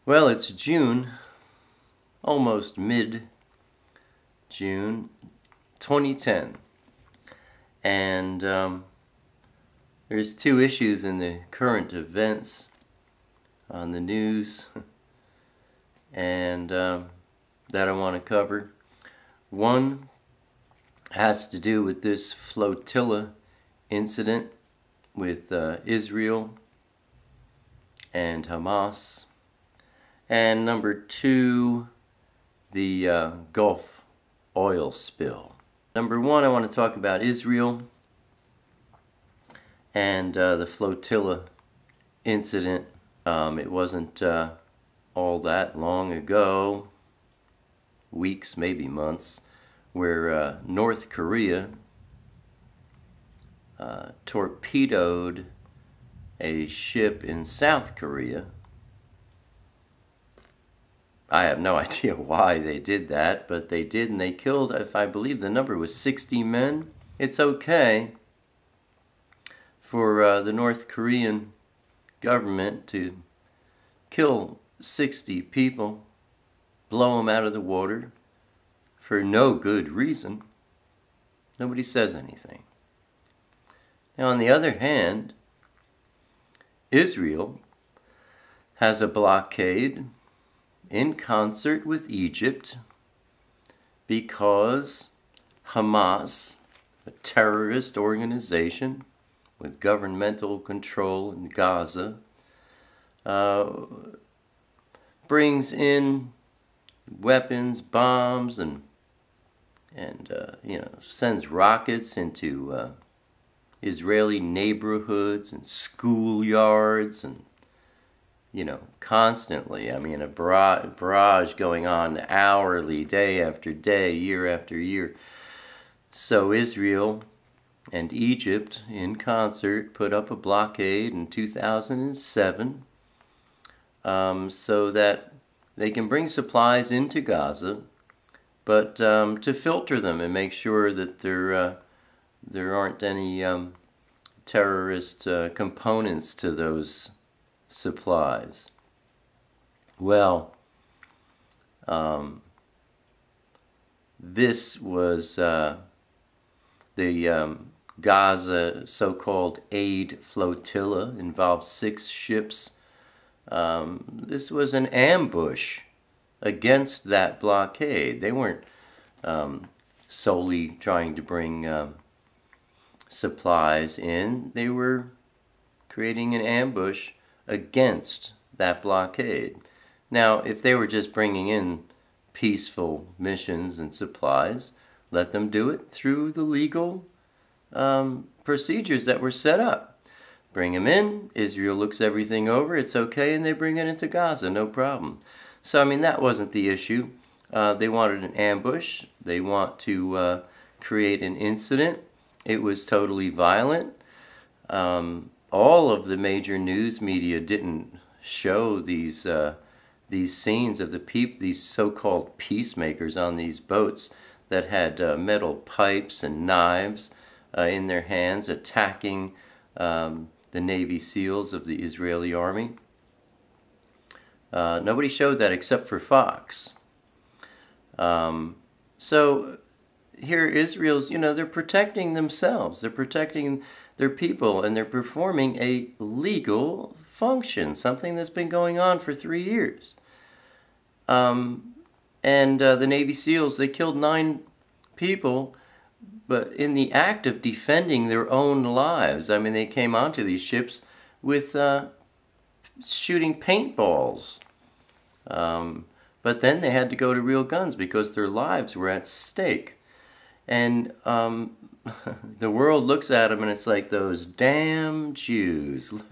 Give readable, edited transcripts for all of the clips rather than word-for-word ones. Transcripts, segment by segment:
Well, it's June, almost mid-June 2010, and there's two issues in the current events on the news and that I want to cover. One has to do with this flotilla incident with Israel and Hamas. And number two, the Gulf oil spill. Number one, I want to talk about Israel and the flotilla incident. It wasn't all that long ago, weeks, maybe months, where North Korea torpedoed a ship in South Korea. I have no idea why they did that, but they did, and they killed, if I believe the number was 60 men. It's okay for the North Korean government to kill 60 people, blow them out of the water for no good reason. Nobody says anything. Now, on the other hand, Israel has a blockade in concert with Egypt because Hamas, a terrorist organization with governmental control in Gaza, brings in weapons, bombs, and sends rockets into Israeli neighborhoods and schoolyards, and constantly. I mean, a barrage going on hourly, day after day, year after year. So Israel and Egypt, in concert, put up a blockade in 2007 so that they can bring supplies into Gaza, but to filter them and make sure that there aren't any terrorist components to those supplies. Well, this was the Gaza so-called aid flotilla, involved 6 ships. This was an ambush against that blockade. They weren't solely trying to bring supplies in. They were creating an ambush against that blockade. Now, if they were just bringing in peaceful missions and supplies, let them do it through the legal procedures that were set up. Bring them in, Israel looks everything over, it's okay, and they bring it into Gaza, no problem. So, I mean, that wasn't the issue. They wanted an ambush. They want to create an incident. It was totally violent. All of the major news media didn't show these scenes of these so-called peacemakers on these boats that had metal pipes and knives in their hands, attacking the Navy SEALs of the Israeli army. Nobody showed that except for Fox. So here Israel's, they're protecting themselves. They're protecting their people, and they're performing a legal function, something that's been going on for 3 years. And the Navy SEALs, they killed 9 people, but in the act of defending their own lives. I mean, they came onto these ships with shooting paintballs. But then they had to go to real guns because their lives were at stake. And the world looks at them and it's like, those damn Jews.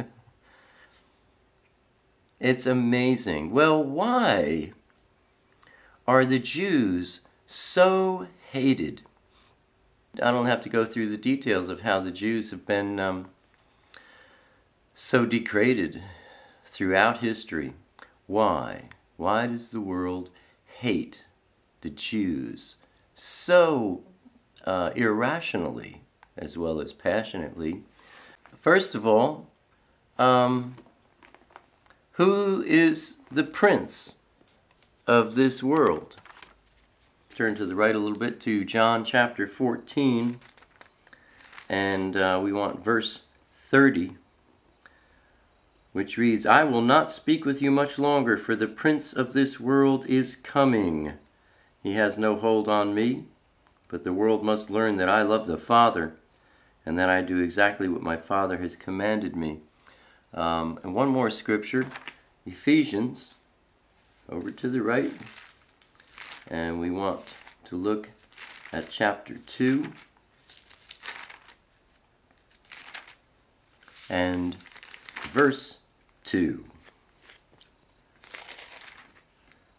It's amazing. Well, why are the Jews so hated? I don't have to go through the details of how the Jews have been so degraded throughout history. Why? Why does the world hate the Jews so irrationally as well as passionately? First of all, who Who is the prince of this world? Turn to the right a little bit to John chapter 14, and we want verse 30, which reads, I will not speak with you much longer, for the prince of this world is coming. He has no hold on me, but the world must learn that I love the Father, and that I do exactly what my Father has commanded me. And one more scripture, Ephesians, over to the right, and we want to look at chapter 2 and verse 2,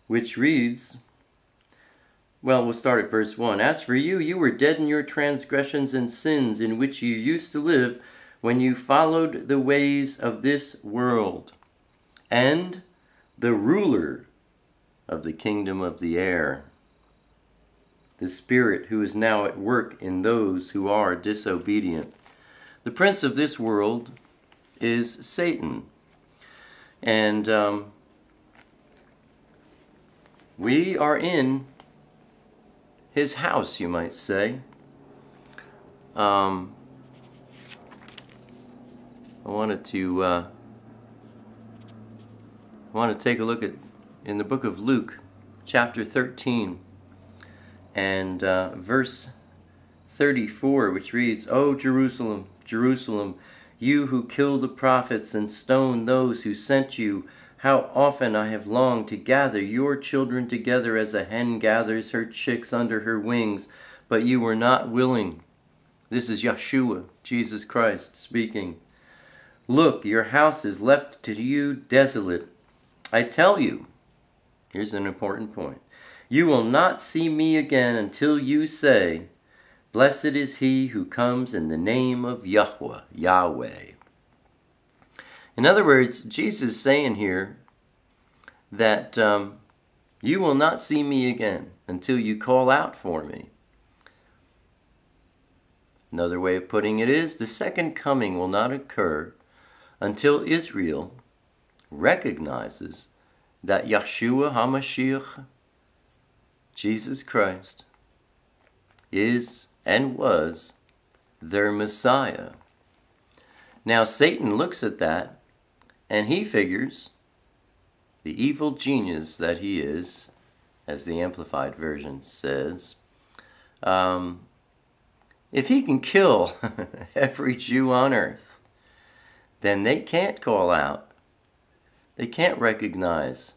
which reads, well, we'll start at verse 1. As for you, you were dead in your transgressions and sins in which you used to live when you followed the ways of this world and the ruler of the kingdom of the air, the spirit who is now at work in those who are disobedient. The prince of this world is Satan. And we are in his house, you might say. I want to take a look at in the book of Luke, chapter 13, and verse 34, which reads, O Jerusalem, Jerusalem, you who kill the prophets and stone those who sent you, how often I have longed to gather your children together as a hen gathers her chicks under her wings, but you were not willing. This is Yeshua, Jesus Christ, speaking. Look, your house is left to you desolate. I tell you, here's an important point, you will not see me again until you say, Blessed is he who comes in the name of Yahweh. In other words, Jesus is saying here that you will not see me again until you call out for me. Another way of putting it is, the second coming will not occur until Israel recognizes that Yeshua HaMashiach, Jesus Christ, is and was their Messiah. Now Satan looks at that and he figures, the evil genius that he is, as the Amplified Version says, if he can kill every Jew on earth, then they can't call out, they can't recognize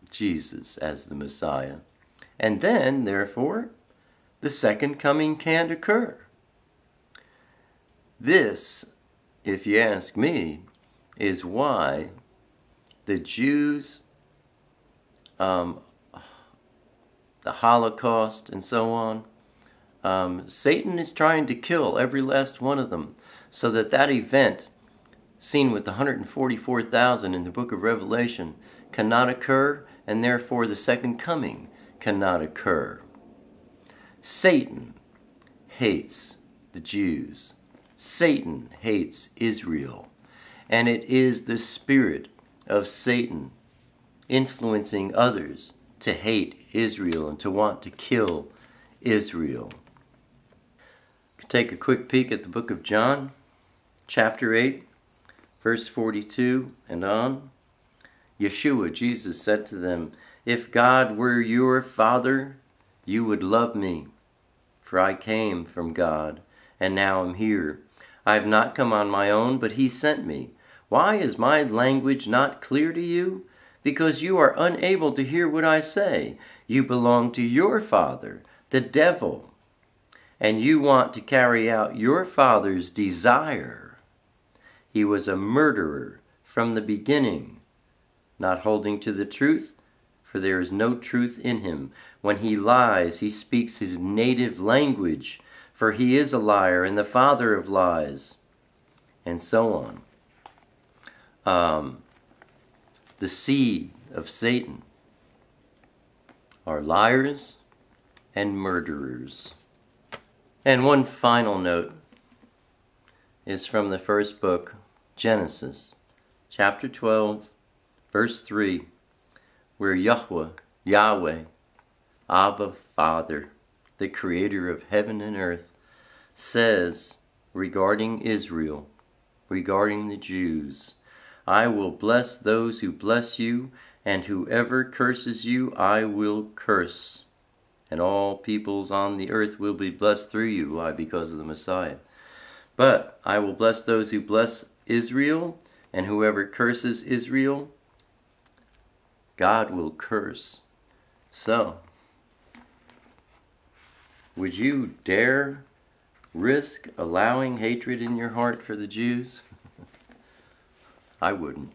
Jesus as the Messiah. And then, therefore, the second coming can't occur. This, if you ask me, is why the Jews, the Holocaust and so on, Satan is trying to kill every last one of them so that that event seen with the 144,000 in the book of Revelation cannot occur, and therefore the second coming cannot occur. Satan hates the Jews. Satan hates Israel. And it is the spirit of Satan influencing others to hate Israel and to want to kill Israel. Take a quick peek at the book of John, chapter 8, verse 42 and on. Yeshua, Jesus, said to them, If God were your Father, you would love me, for I came from God, and now am here. I have not come on my own, but he sent me. Why is my language not clear to you? Because you are unable to hear what I say. You belong to your father, the devil, and you want to carry out your father's desire. He was a murderer from the beginning, not holding to the truth, for there is no truth in him. When he lies, he speaks his native language, for he is a liar and the father of lies, and so on. The seed of Satan are liars and murderers. And one final note is from the first book, Genesis, chapter 12, Verse 3, where Yahweh, Abba Father, the creator of heaven and earth, says regarding Israel, regarding the Jews, I will bless those who bless you, and whoever curses you I will curse. And all peoples on the earth will be blessed through you. Why? Because of the Messiah. But I will bless those who bless Israel, and whoever curses Israel, God will curse. So, would you dare risk allowing hatred in your heart for the Jews? I wouldn't.